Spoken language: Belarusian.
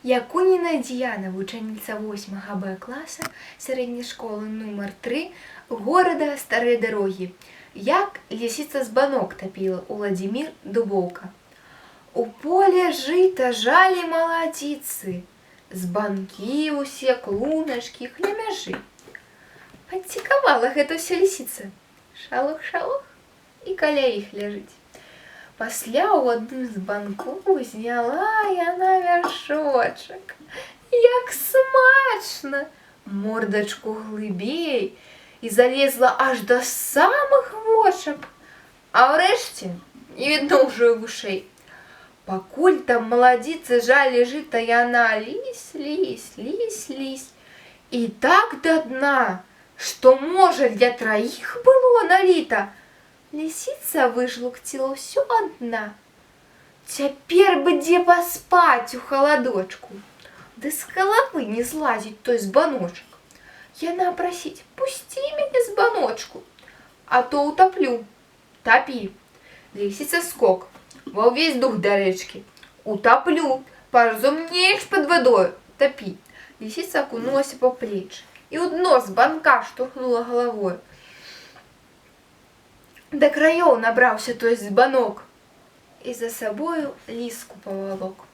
Якуніна Діяна, вучениця 8 Б класу середньої школи номер 3 города Старые Дороги. Як лисица збанок топила у Владимир Дубовка. У поле жита жали молодицы, збанки усе, клунашки, хлямяжи. Подцікавала гэта ўсё лисица. Шалох-шалох і каля іх ляжыць. Пасля ў адным з банкоў зняла яна вяршочак. Як смачна! Мордачку глыбей і залезла аж да самых вочак. А ўрэшце не відно ўжо і вушэй. Пакуль там маладзіцы жалі жыта, яна лізь. І так да дна, што, можа, для траіх было наліта. Лисица выжлукціла ўсё адна. Цяпер бы дзе паспаць у халадочку. Ды з галавы не злазіць той збаночак. Яна прасіць: пусці мяне збаночку, а то утаплю. Тапі. Лисица скок, ва ўвесь дух да рэчкі. Утаплю, паразумнееш пад вадою. Тапі. Лисица акунулася па плечы і ў дно збанка штурхнула галавою. Да краёў набраўся той збанок і за сабою ліску павалок.